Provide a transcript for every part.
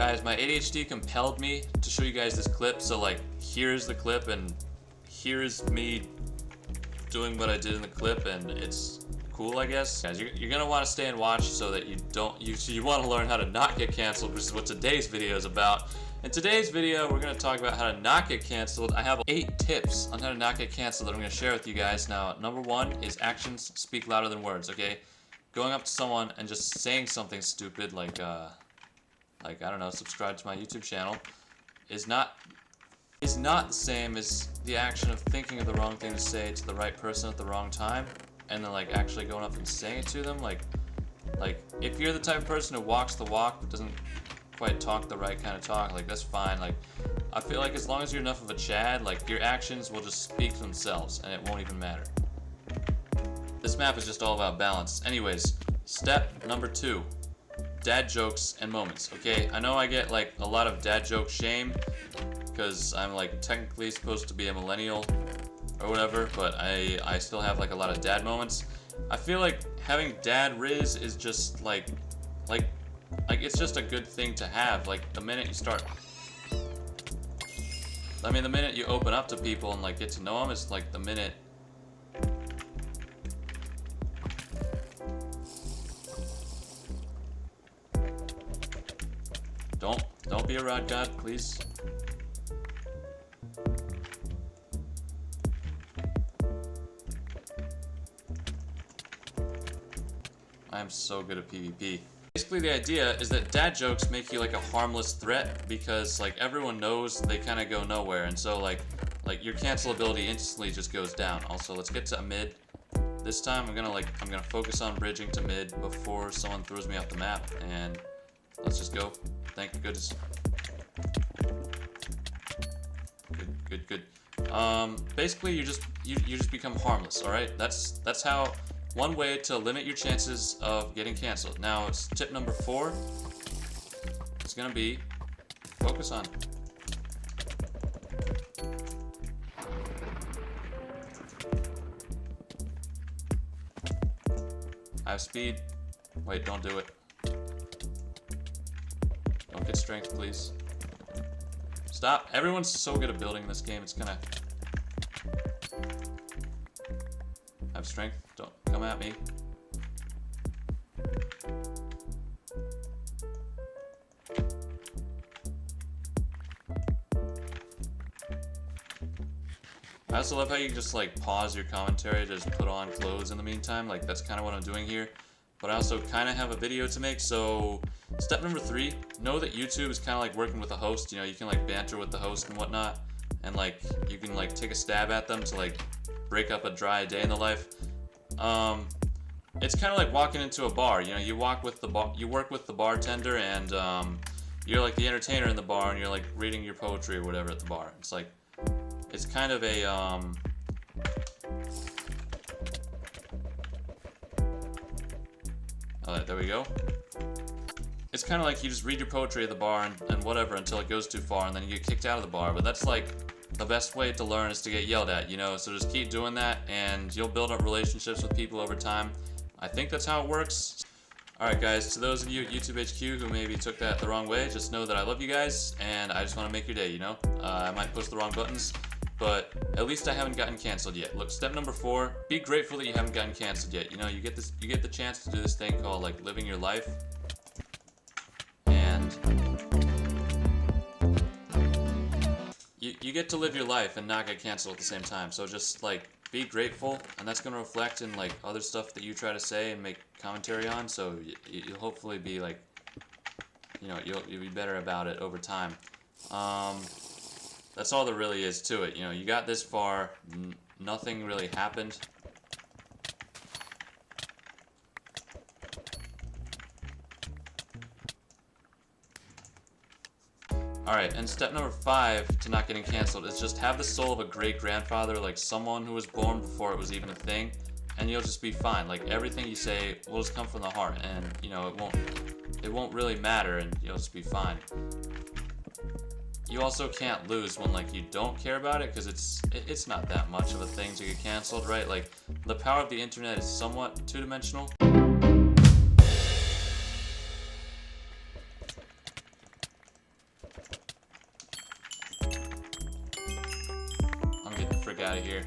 Guys, my ADHD compelled me to show you guys this clip, so like, here's the clip, and here's me doing what I did in the clip, and it's cool, I guess. Guys, you're gonna want to stay and watch so that you don't, you want to learn how to not get canceled, which is what today's video is about. In today's video, we're gonna talk about how to not get canceled. I have 8 tips on how to not get canceled that I'm gonna share with you guys. Now, number 1 is actions speak louder than words, okay? Going up to someone and just saying something stupid like I don't know, subscribe to my YouTube channel, is not the same as the action of thinking of the wrong thing to say to the right person at the wrong time, and then like actually going up and saying it to them. Like if you're the type of person who walks the walk but doesn't quite talk the right kind of talk, like that's fine. Like I feel like as long as you're enough of a Chad, like your actions will just speak for themselves and it won't even matter. This map is just all about balance. Anyways, step number 2. Dad jokes and moments. Okay, I know I get like a lot of dad joke shame because I'm like technically supposed to be a millennial or whatever, but I still have like a lot of dad moments. I feel like having dad riz is just like it's just a good thing to have. Like the minute you start, I mean the minute you open up to people and like get to know them is like the minute. Don't be a rod god, please. I am so good at PvP. Basically the idea is that dad jokes make you like a harmless threat because like everyone knows they kind of go nowhere, and so like your cancelability instantly just goes down. Also, let's get to mid. This time I'm gonna focus on bridging to mid before someone throws me off the map, and let's just go. Thank goodness. Good. Basically you just become harmless, alright? That's how, one way to limit your chances of getting canceled. Now it's tip number 4. It's gonna be focus on. I have speed. Wait, don't do it. Don't get strength, please. Stop. Everyone's so good at building this game, it's gonna... Have strength. Don't come at me. I also love how you just like pause your commentary to just put on clothes in the meantime. Like that's kind of what I'm doing here. But I also kind of have a video to make, so step number 3, know that YouTube is kind of like working with a host. You know, you can like banter with the host and whatnot, and like you can like take a stab at them to like break up a dry day in the life. It's kind of like walking into a bar. You know, you work with the bartender, and you're like the entertainer in the bar, and you're like reading your poetry or whatever at the bar. It's like, it's kind of a there we go. It's kind of like you just read your poetry at the bar and whatever until it goes too far, and then you get kicked out of the bar. But that's like the best way to learn is to get yelled at, you know? So just keep doing that and you'll build up relationships with people over time. I think that's how it works. Alright guys, to those of you at YouTube HQ who maybe took that the wrong way, just know that I love you guys and I just want to make your day, you know? I might push the wrong buttons, but at least I haven't gotten canceled yet. Look, step number 4, be grateful that you haven't gotten canceled yet. You know, you get the chance to do this thing called like living your life. And you get to live your life and not get canceled at the same time. So just like be grateful, and that's going to reflect in like other stuff that you try to say and make commentary on. So you'll hopefully be like, you know, you'll be better about it over time. That's all there really is to it. You know, you got this far, nothing really happened. Alright, and step number 5 to not getting canceled is just have the soul of a great grandfather, like someone who was born before it was even a thing, and you'll just be fine. Like everything you say will just come from the heart, and you know, it won't really matter, and you'll just be fine. You also can't lose when like you don't care about it, because it's not that much of a thing to get canceled, right? Like the power of the internet is somewhat two-dimensional. frick out of here.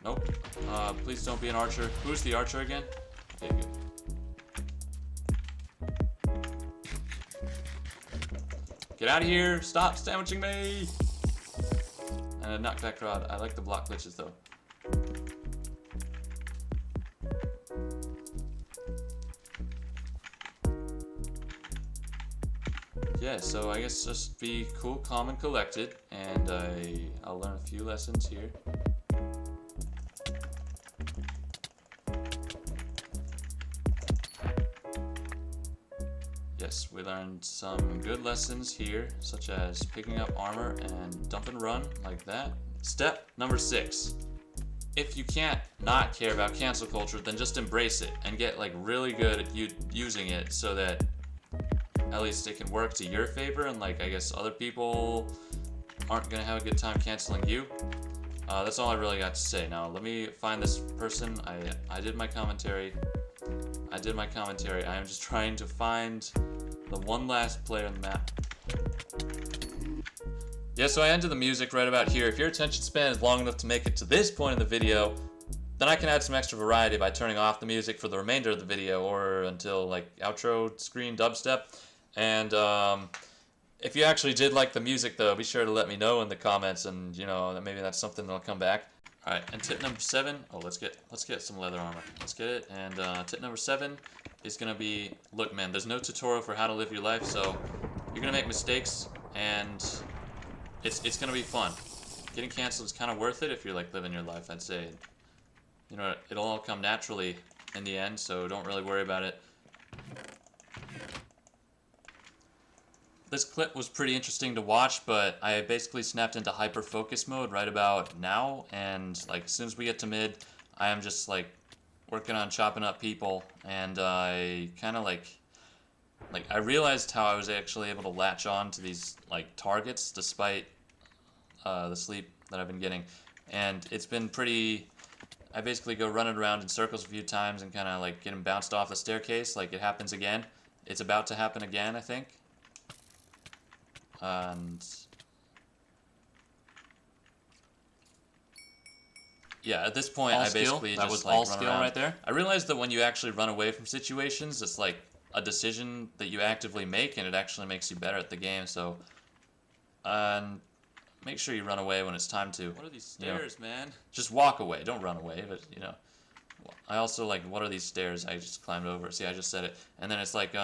Nope. Please don't be an archer. Who's the archer again? Okay, good. Get out of here! Stop sandwiching me! And a knockback rod. I like the block glitches though. Yeah, so I guess just be cool, calm, and collected, and I'll learn a few lessons here. Yes, we learned some good lessons here, such as picking up armor and dump and run like that. Step number 6. If you can't not care about cancel culture, then just embrace it and get like really good at using it so that at least it can work to your favor, and like I guess other people aren't gonna have a good time canceling you. That's all I really got to say. Now let me find this person. I did my commentary. I am just trying to find the one last player on the map. Yeah, so I ended the music right about here. If your attention span is long enough to make it to this point in the video, then I can add some extra variety by turning off the music for the remainder of the video, or until like outro screen dubstep. And if you actually did like the music though, be sure to let me know in the comments, and you know, maybe that's something that'll come back. Alright, and tip number 7, let's get some leather armor. Let's get it. And tip number 7 is gonna be, look man, there's no tutorial for how to live your life, so you're gonna make mistakes, and it's gonna be fun. Getting canceled is kind of worth it if you're like living your life, I'd say. You know, it'll all come naturally in the end, so don't really worry about it. This clip was pretty interesting to watch, but I basically snapped into hyper focus mode right about now, and like as soon as we get to mid, I am just like working on chopping up people, and I kind of like I realized how I was actually able to latch on to these like targets despite the sleep that I've been getting, and it's been pretty. I basically go running around in circles a few times and kind of like get him bounced off the staircase. Like it happens again. It's about to happen again, I think. And yeah, at this point, I basically just like run around. Right there. I realized that when you actually run away from situations, it's like a decision that you actively make, and it actually makes you better at the game. So, make sure you run away when it's time to. What are these stairs, man? Just walk away. Don't run away, but you know. I also like, what are these stairs? I just climbed over. See, I just said it, and then it's like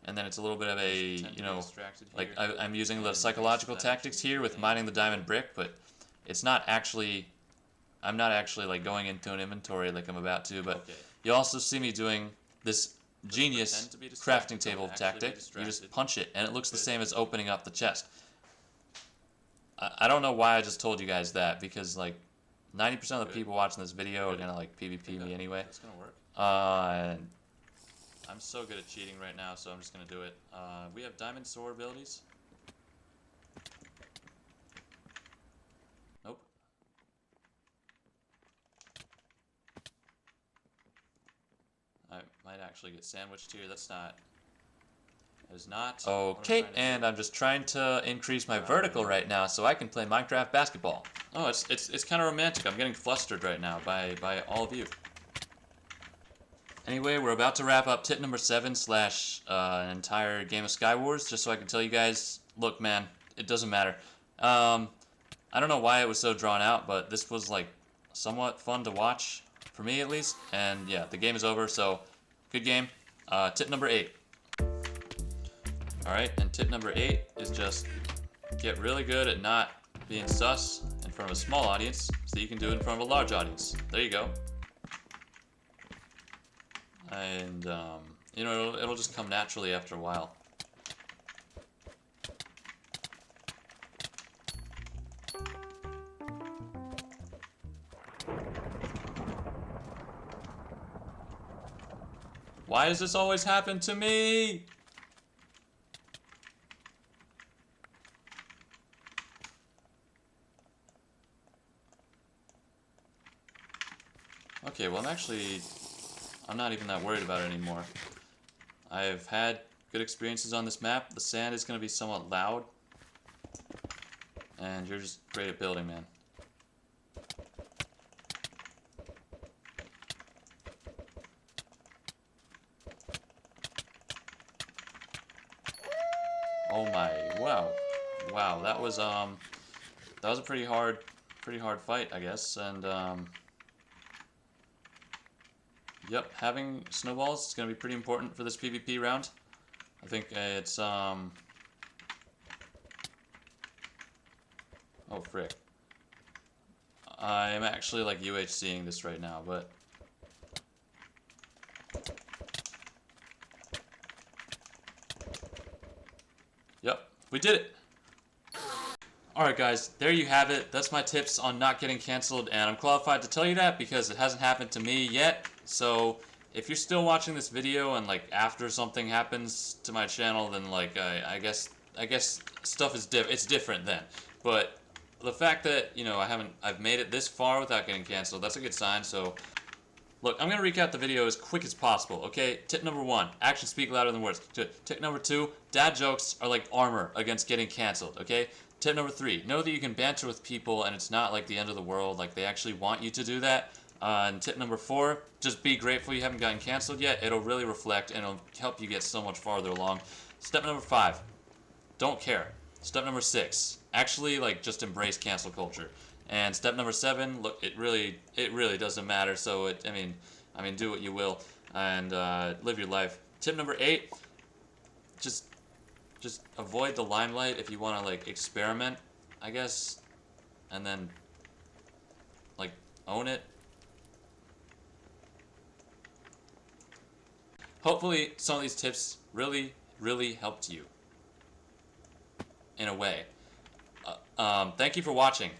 and then it's a little bit of a, you know, like I'm using the psychological tactics here with mining the diamond brick, but it's not actually, I'm not actually like going into an inventory like I'm about to, but you also see me doing this genius crafting table tactic. You just punch it, and it looks the same as opening up the chest. I don't know why I just told you guys that, because like 90% of the people watching this video are gonna like PvP me anyway. That's gonna work. And I'm so good at cheating right now, so I'm just gonna do it. We have diamond sword abilities. Nope. I might actually get sandwiched here. That's not. That is not. Okay, and I'm just trying to increase my vertical right now so I can play Minecraft basketball. Oh, it's kind of romantic. I'm getting flustered right now by all of you. Anyway, we're about to wrap up tip number 7 / an entire game of Skywars, just so I can tell you guys, look man, it doesn't matter. I don't know why it was so drawn out, but this was like somewhat fun to watch, for me at least, and yeah, the game is over, so good game. Tip number 8. Alright, and tip number 8 is just get really good at not being sus in front of a small audience so that you can do it in front of a large audience. There you go. And, you know, it'll just come naturally after a while. Why does this always happen to me? Okay, well, I'm not even that worried about it anymore. I've had good experiences on this map. The sand is going to be somewhat loud. And you're just great at building, man. Oh my, wow. Wow, that was a pretty hard fight, I guess. And yep, having snowballs is going to be pretty important for this PvP round. I think it's oh frick. I'm actually like UHCing this right now, but yep, we did it. Alright guys, there you have it. That's my tips on not getting canceled, and I'm qualified to tell you that because it hasn't happened to me yet. So if you're still watching this video and like after something happens to my channel, then like I guess stuff is it's different then. But the fact that, you know, I've made it this far without getting canceled, that's a good sign. So look, I'm going to recap the video as quick as possible, okay? Tip number 1, actions speak louder than words. Tip number 2, dad jokes are like armor against getting canceled, okay? Tip number 3, know that you can banter with people and it's not like the end of the world, like they actually want you to do that. And tip number 4, just be grateful you haven't gotten canceled yet. It'll really reflect and it'll help you get so much farther along. Step number 5, don't care. Step number 6, actually like just embrace cancel culture. And step number 7, look, it really doesn't matter. So I mean, do what you will and live your life. Tip number 8, just avoid the limelight if you want to like experiment, I guess, and then like own it. Hopefully, some of these tips really helped you in a way. Thank you for watching.